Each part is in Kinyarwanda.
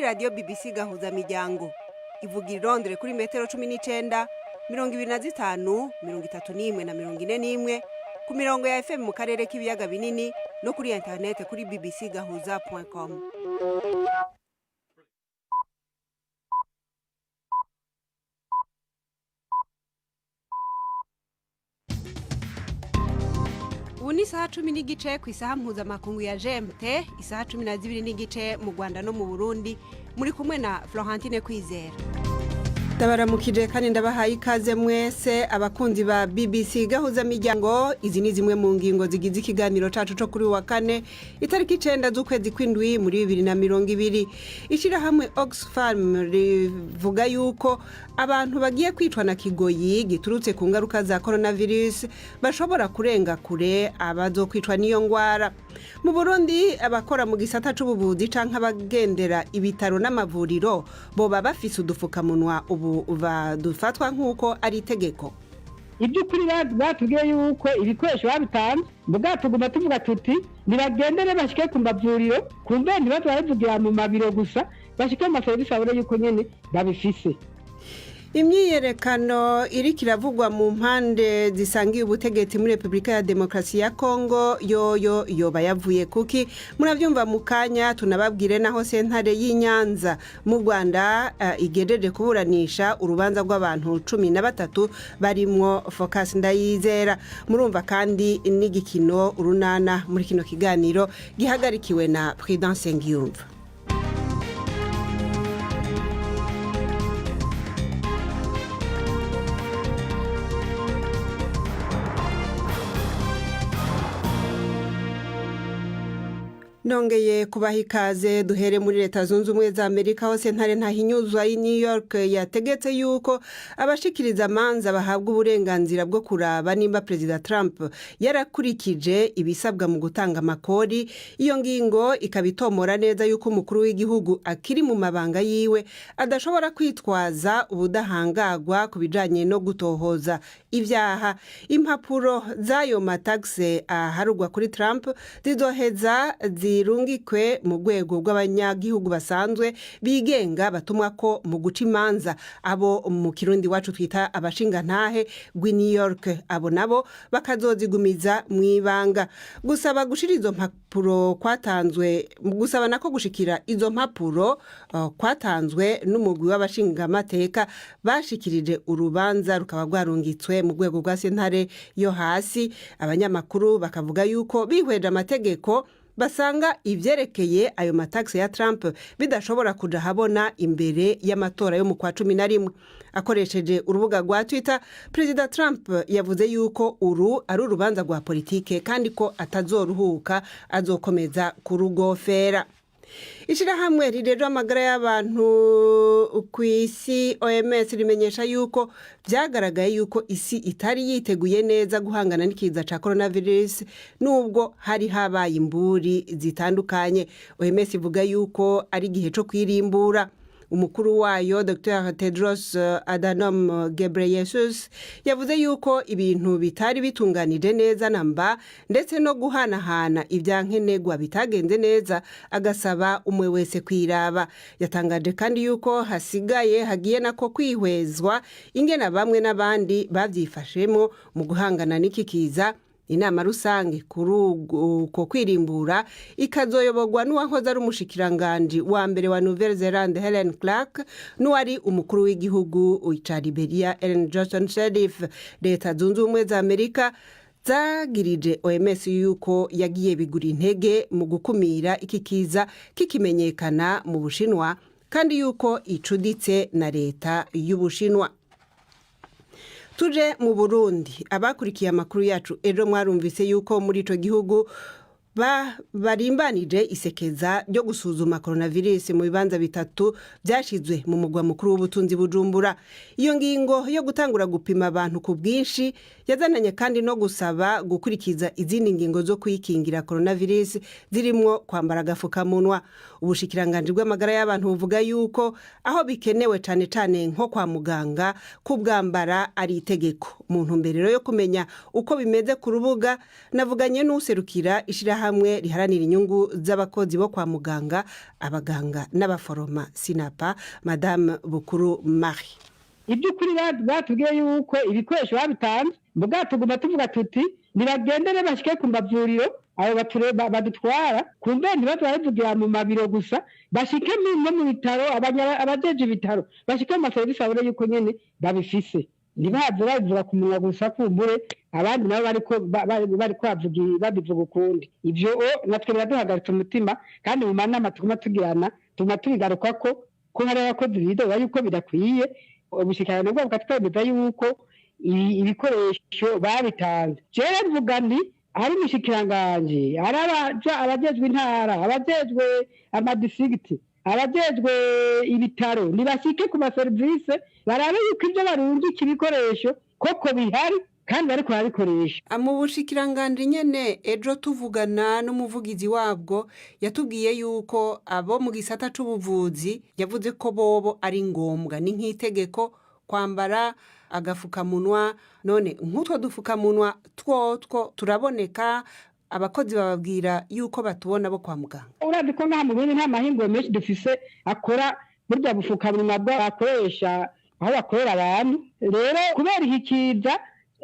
radio BBC gahuza miryango ivuga irondere kuri metero 19 25 31 na 41 ku mirongo ya FM mu karere k'ibiyaga binini no kuri internet kuri bbcgahuza.com. Uni saha 10 n'igice ku isaha mpuzamakungu ya GMT, isaha 12 n'igice mu Rwanda no mu Burundi, muri kumwe na Florentine Kwizera. Ndabaramukije kandi ndabahaye ikaze mwese abakunzi ba BBC gahuza miryango. Izi ni zimwe mu ngingo zigize ikiganiro cacu cyo kuri wa Kane itariki 9 z'ukwezi kw'indwi muri 2020. Ishirahamwe Oxfam rivuga yuko abantu bagiye kwicwa na kigoyi giturutse ku ngaruka za coronavirus bashobora kurenga kure abazokwicwa n'iyo ngwara. Mu Burundi abakora mu gisata c'ubuvuzi canke abagendera ibitaro n'amavuriro boba bafise udufukamunwa ubu badufatwa nk'uko ari itegeko. Iby'ukuri batubwiye yuko ibikoresho babitanze mbuga tuguma tuvuga tuti nibagendere bashike ku mavuriro kumbe ntibatwavugira mu mabiro gusa bashike mu service abone yuko nyene babifise. Imyiyerekano iri kiravugwa mu mpande zisangiye ubutegetsi muri Republika ya Demokarasi ya Kongo yoba yavuye kuki muravyumva mu kanya. Tunababwire naho sentare y'Inyanza mu Rwanda igejeje kuburanisha urubanza rw'abantu 13 barimo Phocas Ndayizeye. Murumva kandi n'igikino urunana muri kino kiganiro gihagarikiwe na Prudence Ngiyumva. Nongeye kubaha ikaze. Duhere muri Leta Zunze Ubumwe za Amerika, aho sentare ntahinyuzwa i New York yategetse yuko abashikiriza amanza bahabwa uburenganzira bwo kuraba nimba Perezida Trump yarakurikije ibisabwa mu gutanga amakori. Iyo ngingo ikabitomora neza yuko umukuru w'igihugu akiri mu mabanga yiwe adashobora kwitwaza ubudahangagwa ku bijanye no gutohoza ivyaha. Impapuro z'ayo mataxe aharugwa kuri Trump zizoheza zirungikwe mu rwego rw'abanyagihugu basanzwe bigenga batumwa ko mu guca imanza, abo mu Kirundi wacu twita abashinga ntahe gwi New York. Abo nabo bakazozigumiza mwibanga. Gusaba gushira izo mpapuro kwatanzwe gusaba nako gushikira izo mpapuro kwatanzwe n'umugwi w'abashinga amateka bashikirije urubanza rukaba rwarungitswe mu rwego rwa sentare yo hasi. Abanyamakuru bakavuga yuko bihweje amategeko basanga ivyerekeye ayo mataxe ya Trump bidashobora kuja habona imbere y'amatora yo mu kwa 11. Akoresheje urubuga rwa Twitter, Perezida Trump yavuze yuko uru ari urubanza rwa politike kandi ko atazoruhuka, azokomeza kurugofera. Ishirahamwe rirero amagara y'abantu ku isi OMS rimenyesha yuko vyagaragaye yuko isi itari yiteguye neza guhangana n'ikiza ca coronavirus nubwo hari habaye imburi zitandukanye. OMS ivuga yuko ari gihe cyo kwirimbura. Umukuru wayo Dr. Tedros Adhanom Ghebreyesus yavuze yuko ibintu bitari bitunganije neza namba ndetse no guhanahana ibyankenegwa bitagenze neza, agasaba umwe wese kwiraba. Yatangaje kandi yuko hasigaye hagiye nako kwihwezwa ingena bamwe n'abandi bavyifashemo mu guhangana n'ikikiza. Inama rusange kuri uko kwirimbura ikazoyoborwa n'uwahoze ari umushikiranganje wa mbere wa Nouvelle-Zélande Helen Clark n'uwari umukuru w'igihugu ca Liberia Ellen Johnson Sirleaf. Leta Zunze Ubumwe za Amerika zagirije OMS yuko yagiye bigura intege mu gukumira ikikiza kikimenyekana mu Bushinwa kandi yuko icuditse na leta y'Ubushinwa. Tuje mu Burundi, abakurikiye amakuru yacu ejo mwarumvise yuko muri ico gihugu barimbanije isekeza ryo gusuzuma coronavirus mu bibanza bitatu byashizwe mu mugwa mukuru w'ubutunzi Bujumbura. Iyo ngingo yo gutangura gupima abantu ku bwinshi yazananye kandi no gusaba gukurikiza izindi ngingo zo kwikingira coronavirus zirimo kwambara agafukamunwa. Ubushikiranganje bw'amagara y'abantu buvuga yuko aho bikenewe cane cane nko kwa muganga kubwambara ari itegeko. Mu ntumbero yo kumenya uko bimeze ku rubuga, navuganye n'userukira ishirahamwe ishirahamwe riharanira inyungu z'abakozi bo kwa muganga, abaganga n'abaforoma sinapa, Madame Bukuru Marie. Iby'ukuri batubwiye yuko ibikoresho babitanze, mbwa tuguma tuvuga tuti nibagendere bashike ku mavuriro abo badutwara, kumbe ntibavugira mu mabiro gusa, bashike no mu bitaro, abajeje ibitaro bashike mu maserivisi abone yuko nyene babifise, ntibaze babivuga ku munwa gusa, kumbure abandi nabo bariko babivuga ukundi. Ivyo natwe biraduhagaritse umutima, kandi mu manama tuguma tugirana tuguma tubigarukako ko hari abakozi bidoba yuko bidakwiye. Ubushikiranganje bwo bukatwemeza yuko ibikoresho babitanze. Jewe mvuga nti ari umushikiranganje, ari abajejwe intara, abajejwe amadistrikti, abajejwe ibitaro, nibashike ku maserivisi barabe yuko ibyo barungika ibikoresho koko bihari kandi bariko barabikoresha. Mu bushikiranganje nyene ejo tuvugana n'umuvugizi wabwo yatubwiye yuko abo mu gisata c'ubuvuzi yavuze ko bobo ari ngombwa, ni nk'itegeko kwambara agafukamunwa. None nk'utwo dufukamunwa twotwo turaboneka, abakozi bababwira yuko batubona bo kwa muganga. Urazi ko nta mubindi nta mahingo menshi dufise akora burya bufukamunwa bw'abakoresha aho bakorera abantu. Rero kubera ikiza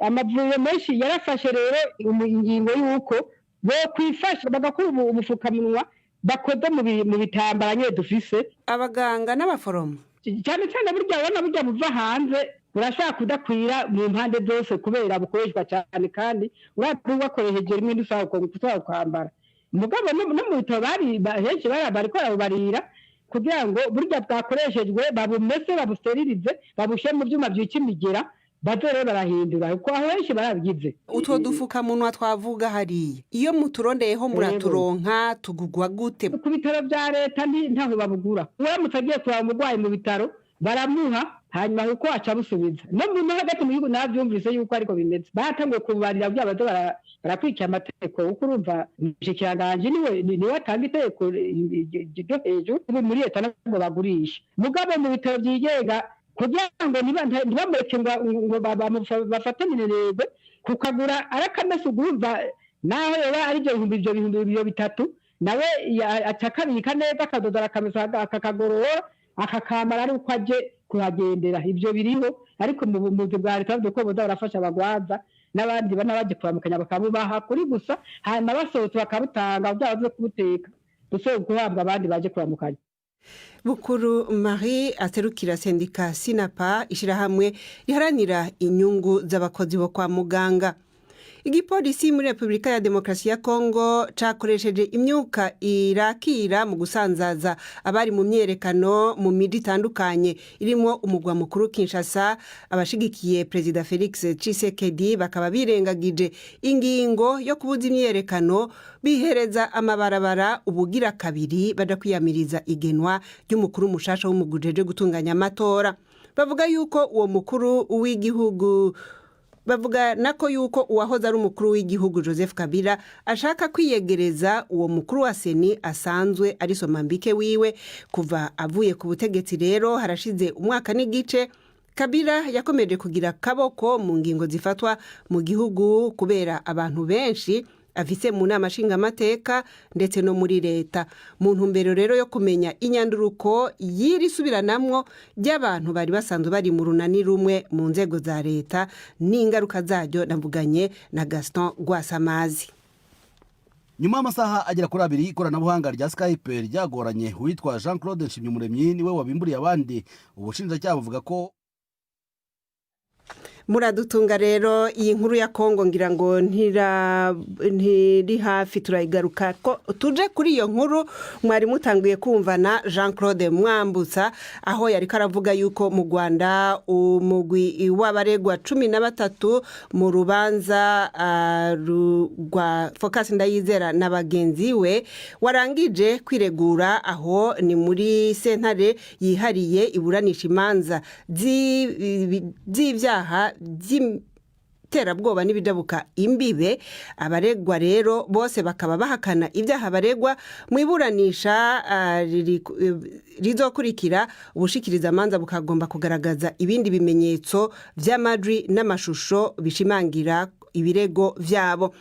amavuriro menshi yarafashe rero ingingo y'uko bo kwifasha bagakora ubufukamunwa bakoze mu bitambara nyine dufise. Abaganga n'abaforomo cyane cyane burya buva hanze burashaka kudakwira mu mpande zose kubera bukoreshwa cyane, kandi bakoresheje rimwe dusaba kwambara. Mugabo no mu bitaro henshi bariko barabubarira kugira ngo burya bwakoreshejwe babumese, babusterilize, babushe mu byuma byica imigera, bazore barahindura kuko henshi barabigize. Utwo dufukamunwa twavuga hariya iyo muturondeyeho muraturonka tugugwa gute? Ku bitaro bya leta ntaho babugura. Uramutse agiye kuraba umurwayi mu bitaro baramuha, hanyuma uko aca busubiza. No mu hagati mu gihugu navyumvise yuko ariko bimeze, batangiye kubarira byabazo barakwikira amategeko. Uko urumva umushikiranganje niwe atanga itegeko ryo hejuru muri leta nabwo bagurisha. Mugabo mu bitaro byigenga kugira ngo ntibamureke ngo bafate minenegwe kukagura arakamese, ugumva naho yoba ari ibyo bitatu, nawe acakabika neza akadoda arakamesa akakagorora akakamara ari uko aje kuhagendera. Ibyo biriho, ariko mu buvuzi bwa leta bavuga ko boza barafasha abagwaza n'abandi baje kuramukanya bakabubaha kuri gusa, hanyuma basohotse bakabutanga byabaze kubuteka gusohoka guhabwa abandi baje kuramukanya. Bukuru Marie aterukira sendika sinapa, ishirahamwe riharanira inyungu z'abakozi bo kwa muganga. Igipolisi muri Republika ya Demokarasi ya Kongo cakoresheje imyuka irakira mu gusanzaza abari mu myerekano mu miji itandukanye irimo umugwa mukuru Kinshasa. Abashigikiye Perezida Felix Tshisekedi bakaba birengagije ingingo yo kubuza imyerekano, bihereza amabarabara ubugira kabiri baja kwiyamiriza igenwa ry'umukuru mushasha w'umugujeje gutunganya amatora. Bavuga yuko uwo mukuru w'igihugu bavuga nako yuko uwahoze ari umukuru w'igihugu Joseph Kabila ashaka kwiyegereza uwo mukuru wa Seni asanzwe ari somambike wiwe. Kuva avuye ku butegetsi rero harashize umwaka n'igice, Kabila yakomeje kugira kaboko mu ngingo zifatwa mu gihugu kubera abantu benshi afise mu nama nshingamateka ndetse no muri leta. Mu ntumbero rero yo kumenya inyanduruko y'irisubiranamwo ry'abantu bari basanzwe bari mu runani rumwe mu nzego za leta n'ingaruka zaryo, navuganye na Gaston Gwasamazi. Nyuma y'amasaha agera kuri 2 ikoranabuhanga rya Skype ryagoranye, uwitwa Jean Claude Nshimyumuremyi niwe wabimburiye abandi. Ubushinjacyaha buvuga ko muradutunga rero iyi nkuru ya Kongo ngira ngo ntiri hafi turayigaruka ko tuje kuri iyo nkuru mwari mutanguye kumvana Jean Claude Mwambutsa aho yari karavuga yuko mu Rwanda umugwi w'abaregwa 13 mu rubanza rwa Phocas Ndayizeye na bagenzi we warangije kwiregura, aho ni muri sentare yihariye iburanisha imanza z'ibyaha by'iterabwoba n'ibidabuka imbibe. Abaregwa rero bose bakaba bahakana ibyaha baregwa mu iburanisha rizokurikira. Ubushikiriza amanza bukagomba kugaragaza ibindi bimenyetso by'amajwi n'amashusho bishimangira ibirego vyabo.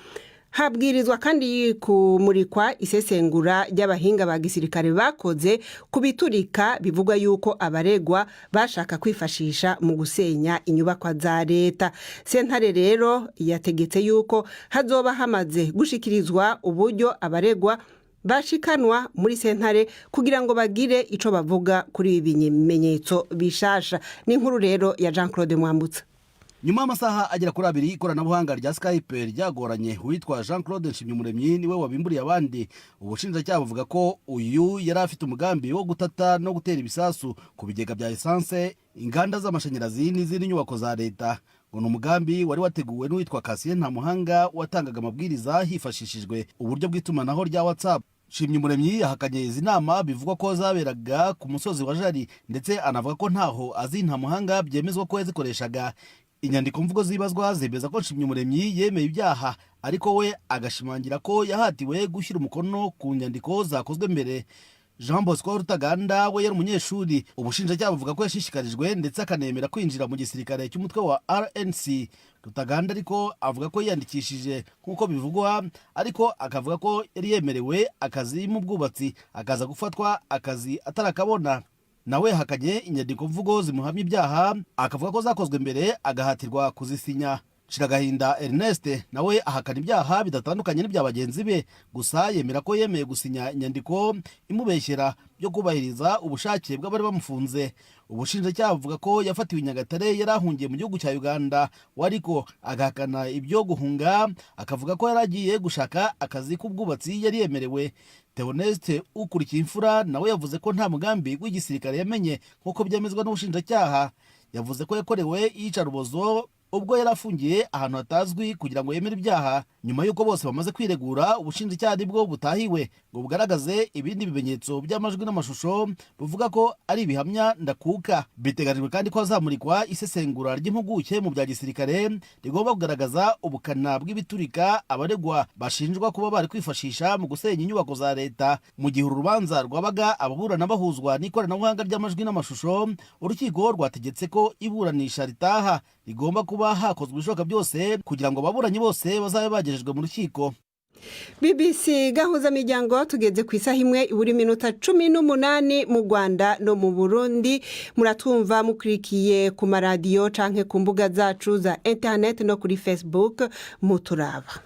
habwirizwa kandi kumurikwa isesengura ry'abahinga ba gisirikare bakoze kubiturika bivugwa yuko abaregwa bashaka kwifashisha mu gusenya inyubakwa za leta. Sentare rero yategetse yuko hazoba hamaze gushikirizwa uburyo abaregwa bashikanwa muri sentare kugira ngo bagire ico bavuga kuri ibi bimenyetso bishasha. Ni inkuru rero ya Jean Claude Mwambutsa. Nyuma y'amasaha agera kuri 2 ikoranabuhanga rya Skype ryagoranye uwitwa Jean Claude Nshimyumuremyi niwe wabimburiye abandi. Ubushinjacyaha buvuga ko uyu yari afite umugambi wo gutata no gutera ibisasu ku bigega bya essence, inganda z'amashanyarazi n'izindi nyubako za leta. Ngo umugambi wari wateguwe n'uwitwa Kane Ntamuhanga watangaga amabwiriza hifashishijwe uburyo bw'itumanaho rya WhatsApp. Nshimyumuremyi yahakanye izi nama bivugwa ko zaberaga ku musozi wa Jari, ndetse anavuga ko ntaho azi Ntamuhanga byemezwa ko yazikoreshaga. Inyandiko mvugo zibazwa zemeza ko Nshimyumuremyi yemeye ibyaha, ariko we agashimangira ko yahatiwe gushyira umukono ku nyandiko zakozwe mbere. Jean Bosco Rutaganda we yari umunyeshuri. Ubushinjacyaha buvuga ko yashishikarijwe ndetse akanemera kwinjira mu gisirikare cy'umutwe wa RNC. Rutaganda ariko avuga ko yiyandikishije nk'uko bivugwa, ariko akavuga ko yari yemerewe akazi mu bwubatsi, akaza gufatwa akazi atarakabona. Nawe hakanye inyandiko mvugo zimuhamya ibyaha, akavuga ko zakozwe mbere agahatirwa kuzisinya. Shiragahinda Ernest nawe ahakana ibyaha bidatandukanye n'ibya bagenzi be, gusa yemera ko yemeye gusinya inyandiko imubeshyera byo kubahiriza ubushake bw'abari bamufunze. Ubushinjacyaha buvuga ko yafatiwe i Nyagatare yarahungiye mu gihugu cya Uganda, wariko agahakana ibyo guhunga, akavuga ko yaragiye gushaka akazi k'ubwubatsi yari yemerewe. Theoneste ukurikiye imfura nawe yavuze ko nta mugambi w'igisirikare yamenye nk'uko byemezwa n'ubushinjacyaha. Yavuze ko yakorewe iyicarubozo ubwo yarafungiye ahantu hatazwi kugira ngo yemere ibyaha. Nyuma y'uko bose bamaze kwiregura, ubushinjacyaha nibwo butahiwe ngo bugaragaze ibindi bimenyetso by'amajwi n'amashusho buvuga ko ari ibihamya ndakuka. Biteganijwe kandi ko hazamurikwa isesengura ry'impuguke mu bya gisirikare rigomba kugaragaza ubukana bw'ibiturika abaregwa bashinjwa kuba bari kwifashisha mu gusenya inyubako za leta. Mu gihe urubanza rwabaga ababurana bahuzwa n'ikoranabuhanga ry'amajwi n'amashusho, urukiko rwategetse ko iburanisha ritaha rigomba kuba hakozwe ibishoboka byose kugira ngo ababuranyi bose bazabe bagejejwe mu rukiko. BBC gahuza miryango tugeze ku isaha imwe iburi minota 18 mu Rwanda no mu Burundi. Muratumva mukurikiye ku maradiyo canke ku mbuga zacu za internet no kuri Facebook muturaba.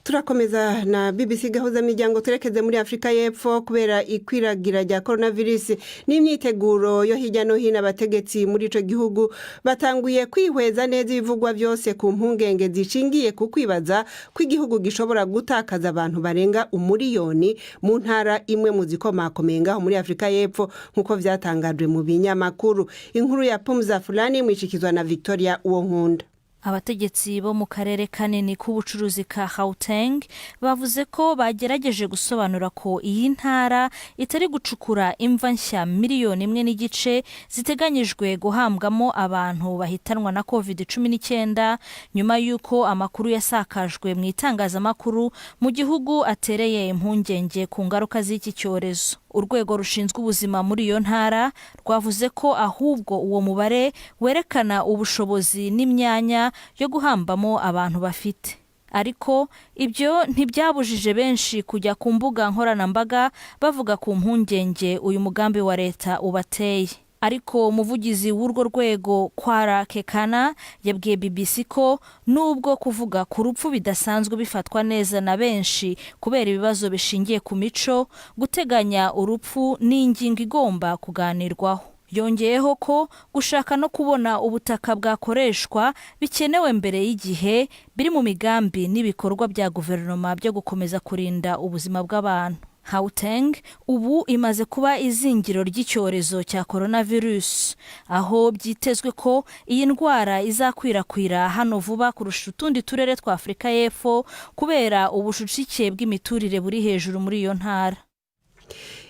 Turakomeza na BBC gahuza miryango turekeze muri Afrika y'Epfo kubera ikwiragira rya coronavirus n'imyiteguro yo hirya no hino. Abategetsi muri ico gihugu batanguye kwihweza neza ibivugwa byose ku mpungenge zishingiye ku kwibaza ko igihugu gishobora gutakaza abantu barenga 1 miliyoni mu ntara imwe mu zikomakomenga muri Afrika y'Epfo nkuko vyatangajwe mu binyamakuru. Inkuru ya Pumza Fulani mwishikizwa na Victoria Uwonkunda. Abategetsi bo mu karere kanini k'ubucuruzi ka Gauteng bavuze ko bagerageje gusobanura ko iyi ntara itari gucukura imva nshya 1.5 miliyoni ziteganyijwe guhambwamo abantu bahitanwa na COVID-19 nyuma y'uko amakuru yasakajwe mu itangazamakuru mu gihugu atereye impungenge ku ngaruka z'iki cyorezo. Urwego rushinzwe ubuzima muri iyo ntara rwavuze ko ahubwo uwo mubare werekana ubushobozi n'imyanya yo guhambamo abantu bafite. Ariko ibyo ntibyabujije benshi kujya ku mbuga nkoranambaga bavuga ku mpungenge uyu mugambi wa leta ubateye. Ariko umuvugizi w'urwo rwego Kwara Kekana yabwiye BBC ko nubwo kuvuga ku rupfu bidasanzwe bifatwa neza na benshi kubera ibibazo bishingiye ku mico, guteganya urupfu n'ingingo igomba kuganirwaho. Yongeyeho ko gushaka no kubona ubutaka bwakoreshwa bikenewe mbere y'igihe biri mu migambi n'ibikorwa bya guverinoma byo gukomeza kurinda ubuzima bw'abantu. Gauteng ubu imaze kuba izingiro ry'icyorezo cya coronavirus, aho byitezwe ko iyi ndwara izakwirakwira hano vuba kurusha utundi turere twa Afrika y'Epfo kubera ubushucike bw'imiturire buri hejuru muri iyo ntara.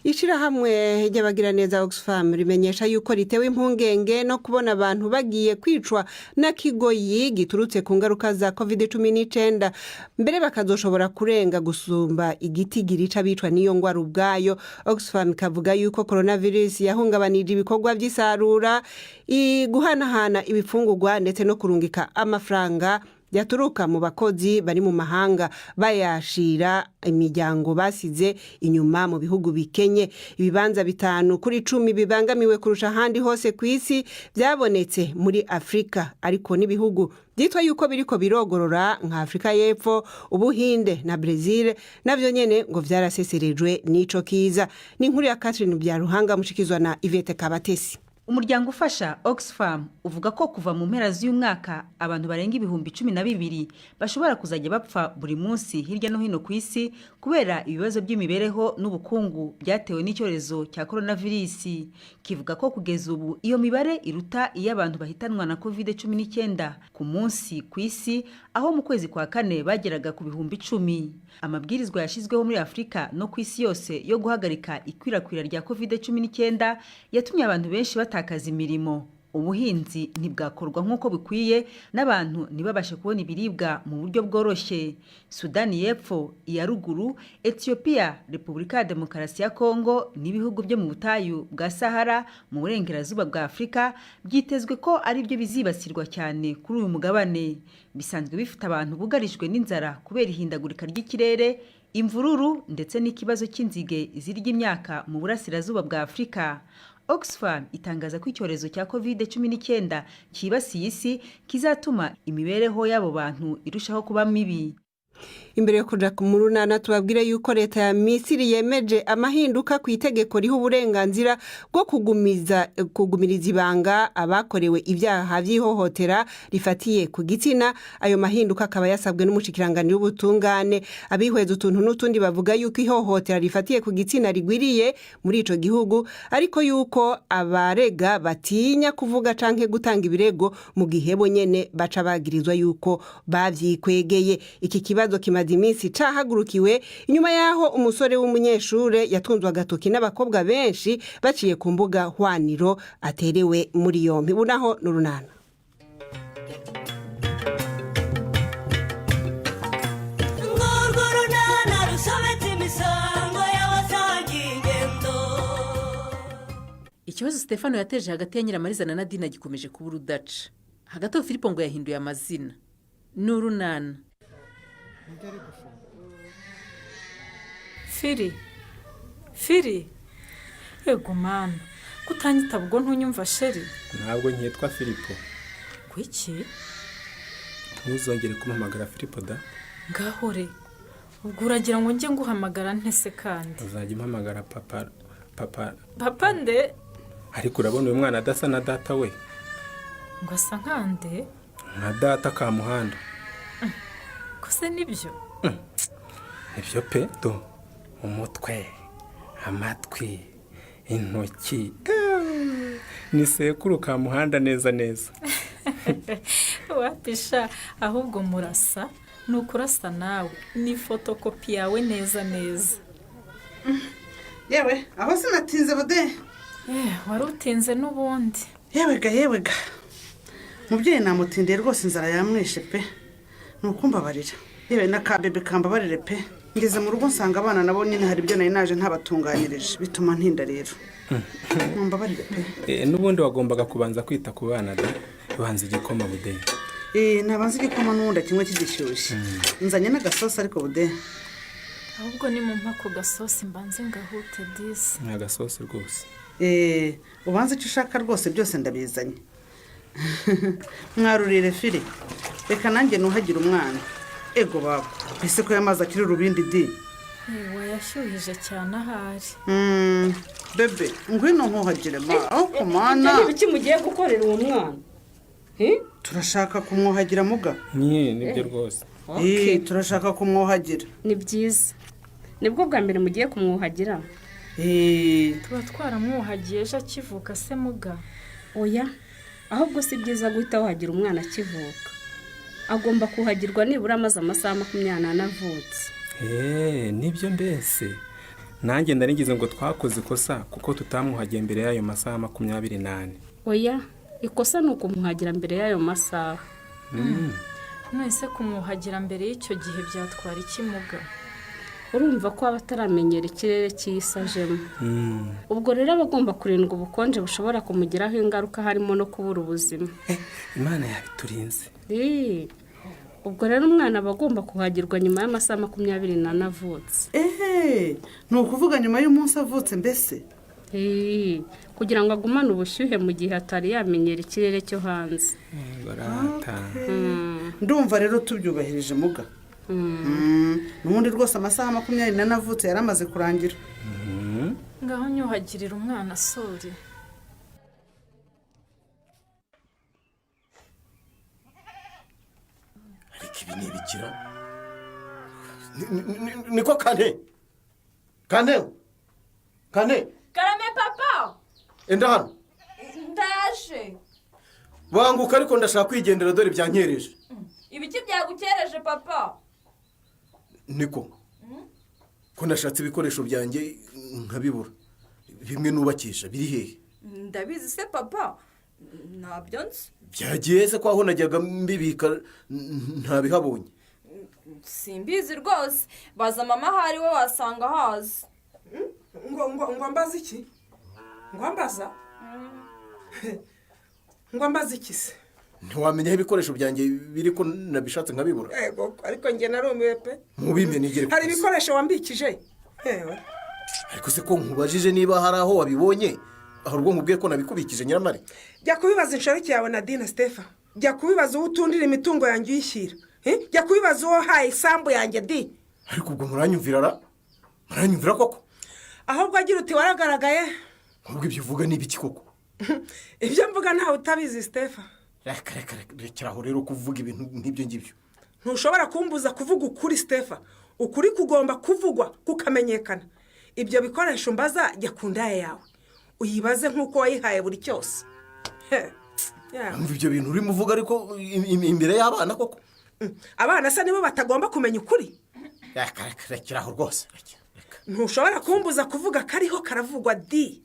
Ishirahamwe ry'abagiraneza Oxfam rimenyesha yuko ritewe impungenge no kubona abantu bagiye kwicwa na kigoyi giturutse ku ngaruka za COVID-19 mbere bakazoshobora kurenga gusumba igiti girica bicwa niyo ngwara ubwayo. Oxfam kavuga yuko coronavirus yahungabanije ibikorwa by'isarura, guhanahana ibifungurwa ndetse no kurungika amafaranga yaturuka mu bakozi bari mu mahanga bayashira imiryango basize inyuma mu bihugu bikenye. Ibibanza 5 kuri 10 bibangamiwe kurusha ahandi hose ku isi byabonetse muri Afrika, ariko n'ibihugu byitwa yuko biriko birogorora nka Afrika y'Epfo, Ubuhinde na Brazil navyo nyene ngo vyaraseserejwe n'ico kiza. Ni inkuru ya Catherine Byaruhanga mushikizwa na Ivete Kabatesi. Umuryango ufasha Oxfam uvuga ko kuva mu mpera z'umwaka abantu barenga 12,000 bashobora kuzajya bapfa buri munsi hirya no hino ku isi kubera ibibazo by'imibereho n'ubukungu byatewe n'icyorezo cya coronavirus. Kivuga ko kugeza ubu iyo mibare iruta iy'abantu bahitanwa na COVID-19 ku munsi ku isi, aho mu kwezi kwa Kane bageraga ku 10,000. Amabwirizwa yashizweho muri Afrika no ku isi yose yo guhagarika ikwirakwira rya COVID-19 yatumye abantu benshi batakaza imirimo. Ubuhinzi ntibwakorwa nk'uko bikwiye n'abantu ntibabashe kubona ibiribwa mu buryo bworoshye. Sudani y'Epfo, iya ruguru, Ethiopia, Repubulika ya Demokarasi ya Kongo n'ibihugu byo mu butayu bwa Sahara mu burengerazuba bwa Afrika byitezwe ko ari byo bizibasirwa cyane kuri uyu mugabane. Bisanzwe bifite abantu bugarijwe n'inzara kubera ihindagurika ry'ikirere, imvururu ndetse n'ikibazo cy'inzige zirya imyaka mu burasirazuba bwa Afrika. Oxfam itangaza ko icyorezo cya COVID-19 kibasiye isi kizatuma imibereho y'abo bantu irushaho kuba mibi. Imbere yo kuja mu runana tubabwire yuko leta ya Misiri yemeje amahinduka ku itegeko riho uburenganzira bwo kugumiriza ibanga abakorewe ibyaha by'ihohotera rifatiye ku gitsina. Ayo mahinduka akaba yasabwe n'umushikiranganje w'ubutungane. Abihweza utuntu n'utundi bavuga yuko ihohotera rifatiye ku gitsina rigwiriye muri ico gihugu, ariko yuko abarega batinya kuvuga canke gutanga ibirego mu gihe bo nyene baca bagirizwa yuko bavyikwegeye. Iki kibazo kimaze iminsi cahagurukiwe inyuma yaho umusore w'umunyeshure yatunzwe agatoki n'abakobwa benshi baciye ku mbuga hwaniro aterewe muri yompi. Bunaho n'urunana. Ikibazo Stefano yateje hagati ya Nyiramariza na Nadine gikomeje kuba urudaca. Hagati aho Filipo ngo yahinduye amazina. N'urunana. Firi ego mana kutanyita bwo ntunyumva sheri. Ntabwo nkitwa Filipo. Kwiki ntuzongere kumpamagara Filipo da. Ngahore ubwo uragira ngo nge nguhamagara ntese kandi uzajya impamagara papa nde. Ariko urabona uyu mwana adasa na data we. Ngo asa nkande nka data ka muhanda. Kose nibyo Nibyo pe do. Umutwe, amatwi, intoki, ni sekuru ka muhanda neza. Wapisha ahubwo murasa nukurasa nawe ni fotokopi yawe neza. Yewe aho sinatinze bude. Warutinze n'ubundi. Yewega mubyeyi namutindiye rwose inzara yamwishe pe. Nukumbabarira. Yewe nakabebe kambabarire pe. Ngeze mu rugo nsanga abana nabo nyine hari ibyo nari naje ntabatunganyirije bituma ntinda rero. Mumbabarire pe. N'ubundi wagombaga kubanza kwita ku bana da. Banza igikoma bude. Nabanza igikoma n'ubundi kimwe kigishyushye. Nzanye n'agasosi ariko bude. Ahubwo ni mu mpako gasosi mbanze ngahute disi. Ni agasosi rwose. Ubanze icyo ushaka rwose byose ndabizanye. Mwarurire Fili. Reka nanjye nuhagira umwana. Ego baba. Ese ko yamaza kiri rubindi di. Wayashyuhije cyane ahari. Bebe, ngwino nkuhagire ma. Aho kumana. Ibiki mugiye gukorera uwo mwana? Turashaka kumwuhagira muga. Nibyo rwose. Turashaka kumwuhagira. Ni byiza. Nibwo bwa mbere mugiye kumwuhagira. Tuba twaramwuhagiye ejo akivuka se muga. Oya. Ahubwo si byiza guhita wahagira umwana akivuka. Agomba kuhagirwa nibura amaze amasaha 24 avutse. Nibyo mbese. nanjye ngize ngo twakoze ikosa kuko tutamuhagiye mbere y'ayo masaha 28. oya ikosa ni ukumuhagira mbere y'ayo masaha. none kumwuhagira mbere y'icyo gihe byatwara ikimuga? urumva ko aba ataramenyera ikirere cyisajemo. ubwo rero aba agomba kurindwa ubukonje bushobora kumugiraho ingaruka harimo no kubura ubuzima. Imana yabiturinze. ubwo rero umwana aba agomba kuhagirwa nyuma y'amasaha 24 avutse. ni ukuvuga nyuma y'umunsi avutse mbese? kugira ngo agumane ubushyuhe mu gihe atari yamenyera ikirere cyo hanze. ndumva rero tubyubahirije muga. n'ubundi rwose amasaha 24 avutse yaramaze kurangira. ngaho nyuhagirira umwana sori. ariko ibi ni ibikira niko Kane karame papa. enda hano ndaje. banguka ariko ndashaka kwigendera dore byankereje. ibiki byagukereje papa? niko ko nashatse ibikoresho byanjye nkabibura, bimwe nubakisha biri hehe? ndabizi se papa, ntabyo nzi. byagiye se ko aho najyaga mbibika ntabihabonye? simbizi rwose, baza mama ahari we wasanga hazi. ngo mbaze iki? ngo mbaze iki se? ntiwamenya aho ibikoresho byanjye biri ko nabishatse nkabibura? ariko njye narumiwe pe. mubime nigere. hari ibikoresho wambikije? ariko se ko nkubajije niba hari aho wabibonye, aho ubwo nkubwiye ko nabikubikije Nyiramari. jya kubibaza inshoreke yawe na Dina Stefa. jya kubibaza uwo utundira imitungo yanjye uyishyira. jya kubibaza uwo haye isambu yanjye di. ariko ubwo muranyumvira koko? ahubwo agira uti waragaragaye. ahubwo ibyo uvuga ni ibiki koko? ibyo mvuga ntawe utabizi Stefa. rekeraho rero kuvuga ibintu nk'ibyo ngibyo. ntushobora kumbuza kuvuga ukuri Stefa. ukuri kugomba kuvugwa kukamenyekana. ibyo bikoresho mbaza jya ku ndaya yawe uyibaze nk'uko wayihaye buri cyose. umva ibyo bintu urimo uvuga ariko imbere y'abana koko? abana se nibo batagomba kumenya ukuri? rekeraho rwose. ntushobora kumbuza kuvuga kariho karavugwa di.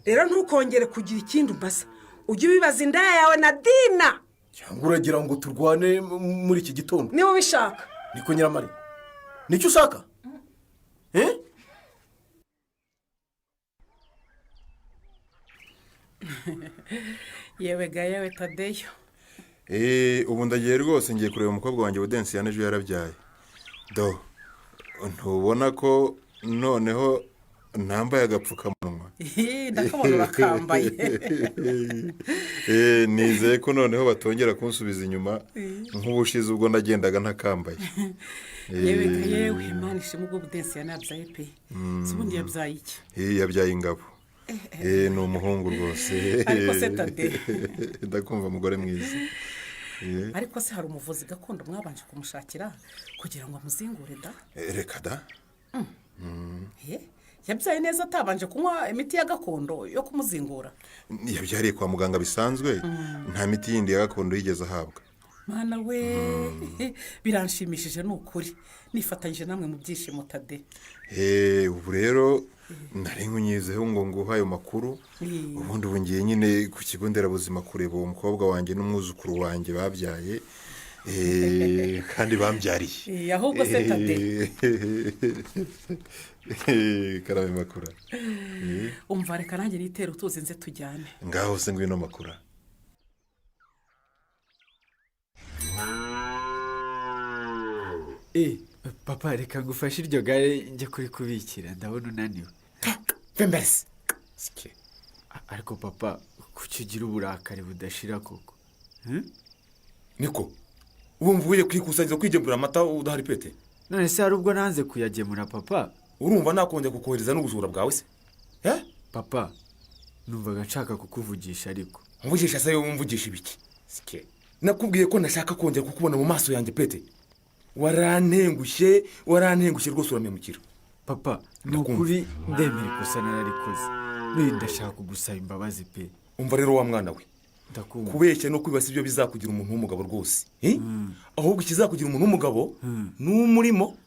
rero ntukongere kugira ikindi umbaza. ujye ubibaza indaya yawe na Dina. cyangwa uragira ngo turwane muri iki gitondo? niba ubishaka. niko Nyiramari, nicyo ushaka? yewe Tadeyo. ubu ndagiye rwose ngiye kureba umukobwa wanjye Budensi ejo yarabyaye. ntubona ko noneho nambaye agapfukamunwa? ndakabona urakambaye. nizeye ko noneho batongera kunsubiza inyuma nk'ubushize ubwo nagendaga ntakambaye. yewe Imana ishimwe ubwo Budensi yanabyaye pe. ubundi yabyaye iki? yabyaye ingabo. ni umuhungu rwose. ariko se Tade, ndakumva umugore mwiza. ariko se hari umuvuzi gakondo mwabanje kumushakira kugira ngo amuzingure da? reka da. yabyaye neza atabanje kunywa imiti ya gakondo yo kumuzingura? yabyariye kwa muganga bisanzwe, nta miti yindi ya gakondo yigeze ahabwa. mwana we, biranshimishije ni ukuri. nifatanyije namwe mu byishimo Tade. ubu rero nari nkunyizeho ngo nguhe ayo makuru. ubundi ubu ngiye nyine ku kigo nderabuzima kureba uwo mukobwa wanjye n'umwuzukuru wanjye babyaye, kandi bambyariye. ahubwo se Tade, karame makura. umva reka nanjye nitera utuzi nze tujyane. ngaho se ngwino makura. papa reka ngufashe iryo gare njye kurikubikira, ndabona unaniwe. mbese ariko papa kuki ugira uburakari budashira koko? niko wumva ugiye kwikusanyiriza kwigemurira amata udahari pete? none se hari ubwo nanze kuyagemura papa? urumva nakongera kukohereza n'ubujura bwawe se? papa numvaga nshaka kukuvugisha ariko. mvugisha se wumvugisha ibiki? nakubwiye ko nashaka kongera kukubona mu maso yanjye pete. warantengushye rwose uramemukira. papa ni ukuri ndemera ikosa nararikoze, n'uyu ndashaka kugusaba imbabazi pe. umva rero wa mwana we, kubeshya no kwibasa ibyo bizakugira umuntu w'umugabo rwose. ahubwo ikizakugira umuntu w'umugabo ni umurimo.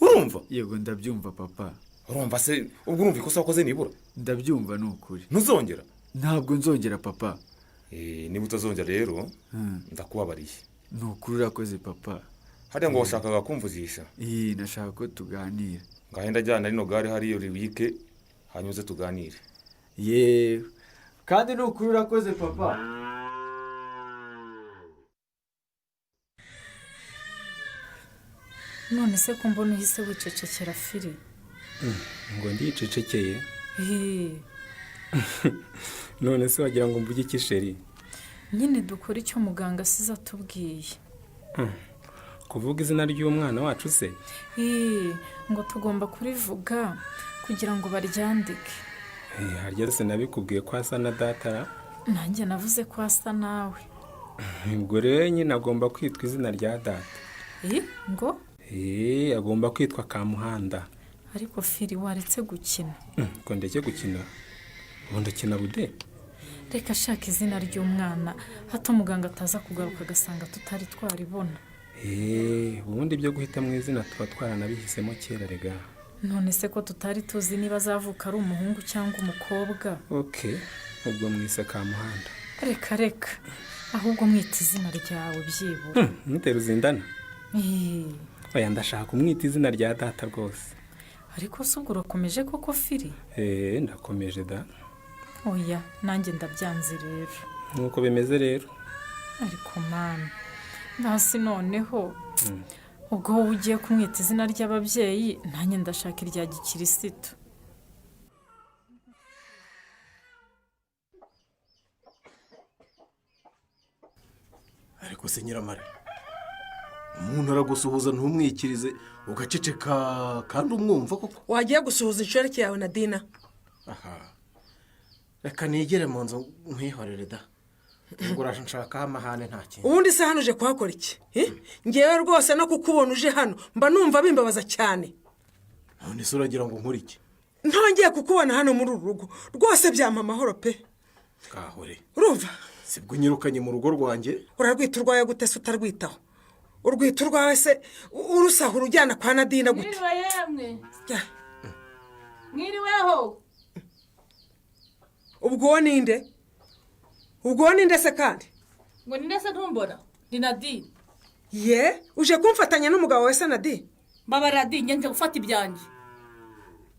urumva? yego ndabyumva papa. urumva se ubwo urumva ikosa wakoze nibura ndabyumva ni ukuri ntuzongera ntabwo nzongera papa niba utazongera rero ndakubabariye ni ukuri urakoze papa hariya ngo washakaga kumvuzisha nashaka ko tuganira ngahenda ajyana rino gare hariyo ribike hanyuze tuganire yewe kandi ni ukuri urakoze papa. none se ko mbona uhise wicecekera firi ngo ndicecekeye none se wagira ngo mvuge iki sheri nyine dukora icyo muganga asize atubwiye kuvuga izina ry'umwana wacu se ngo tugomba kurivuga kugira ngo baryandike harya se nabikubwiye ko asa na datara nanjye navuze ko asa nawe ubwo rero nyine agomba kwitwa izina rya data ngo agomba kwitwa Kamuhanda. ariko firi waretse gukina ko ndeke gukina ubundi akina bude reka ashaka izina ry'umwana hato muganga ataza kugaruka agasanga tutari twaribona ubundi byo guhita mu izina tuba twaranabihisemo kera rega none se ko tutari tuzi niba azavuka ari umuhungu cyangwa umukobwa ubwo mwise Kamuhanda reka ahubwo mwita izina ryawe byibura mwite Ruzindana oya ndashaka umwita izina rya data rwose ariko se ubwo urakomeje koko firi ndakomeje da oya nanjye ndabyanze rero nuko bimeze rero ariko mama ndasi noneho ubwo wowe ugiye kumwita izina ry'ababyeyi nanjye ndashaka irya gikirisitu ariko se nyiramare umuntu aragusuhuza ntumwikirize ugaceceka kandi umwumva koko wagiye gusuhuza inshoreke yawe na dina reka nigere mu nzu nkwihorere da ngo urashakaho amahane nta kintu ubundi se hano uje kuhakora iki ngewe rwose no kukubona uje hano mba numva bimbabaza cyane none se uragira ngo nkore iki ntongeye kukubona hano muri uru rugo rwose byampa amahoro pe kahore urumva sibwo unyirukanye mu rugo rwanjye urarwita urwaye gute se utarwitaho urwita urwawe se urusahura ujyana kwa Nadina gute mwiriwe yemwe mwiriweho ubwo ninde se kandi ngo ninde se ntumbona ni Nadine uje kumfatanya n'umugabo we se Nadine baba Nadine nje gufata ibyanjye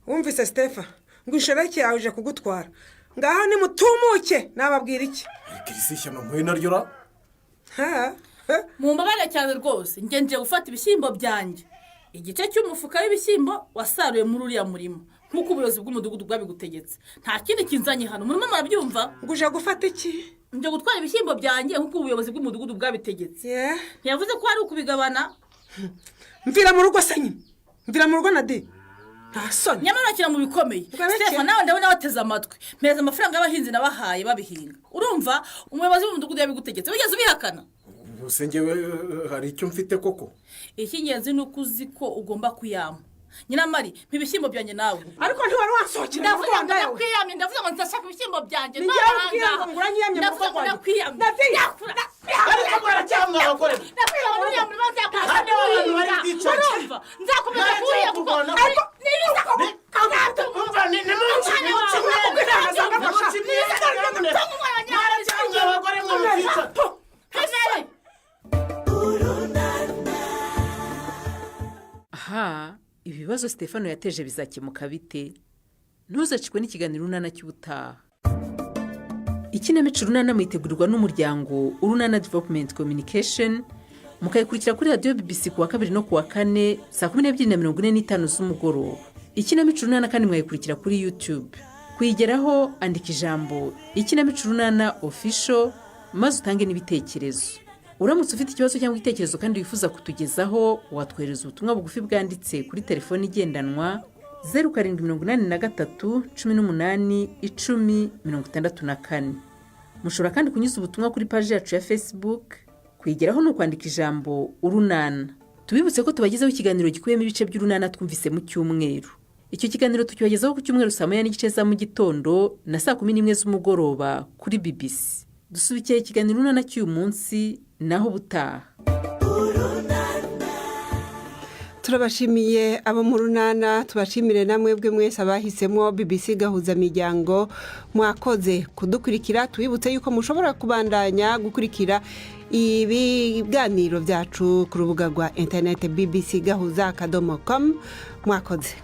wumvise Stefa ngo inshoreke yawe uje kugutwara ngaho ni mutumuke nababwira iki kirisishya no mwe naryo ra mumbabare cyane rwose nje gufata ibishyimbo byanjye igice cy'umufuka w'ibishyimbo wasaruye muri uriya murimo nk'uko ubuyobozi bw'umudugudu bwabigutegetse nta kindi kinzanye hano murimo murabyumva ngo uje gufata iki nje gutwara ibishyimbo byanjye nk'uko ubuyobozi bw'umudugudu bwabitegetse ntiyavuze ko ari ukubigabana mvira mu rugo se nyine mvira mu rugo Nadine nta soni nyamara nakira mu bikomeye Stefa nawe ndabona wateze amatwi mpereza amafaranga y'abahinzi nabahaye babihinga urumva umuyobozi w'umudugudu yabigutegetse wigeze ubihakana ubuse ngewe hari icyo mfite koko icy'ingenzi ni uko uzi ko ugomba kuyama nyiramari mpibishyimbo byanjye nawe ariko ntiwari wasohokera ndavuga ngo ndakwiyamye ndavuga ngo ndashaka ibishyimbo byanjye ntiwari ngo uranyiyamye mu rugo rwanjye ndakwiyamye ariko baracyamwe abagore ndakwiyamye muri ya muri bazakuha nzakomeza kuriya kuko ariko nibiza ko umva ni munsi ibibazo Stefano yateje bizakemuka bite ntuzacikwe n'ikiganiro urunana cy'ubutaha ikinamico urunana mwitegurirwa n'umuryango urunana development communication mukayikurikira kuri radiyo BBC kuwa 2 no kuwa 4 saa 12:45 z'umugoroba ikinamico urunana kandi mwayikurikira kuri YouTube kuyigeraho andika ijambo ikinamico urunana official maze utange n'ibitekerezo uramutse ufite ikibazo cyangwa igitekerezo kandi wifuza kutugezaho watwohereza ubutumwa bugufi bwanditse kuri telefone igendanwa 0783181064 mushobora kandi kunyuza ubutumwa kuri page yacu ya Facebook kwigeraho no kwandika ijambo urunana tubibutse ko tubagezaho ikiganiro gikuyemo ibice by'urunana twumvise mu cyumweru icyo kiganiro tukibagezaho ku cyumweru saa 9:30 za mu gitondo na saa 11 z'umugoroba kuri BBC dusubikiye ikiganiro urunana cy'uyu munsi naho butaha turabashimiye abo mu runana tubashimire namwe bwe mwese abahisemo BBC gahuza miryango mwakoze kudukurikira twibutse yuko mushobora kubandanya gukurikira ibiganiro byacu ku rubuga rwa internet bbc gahuza.com mwakoze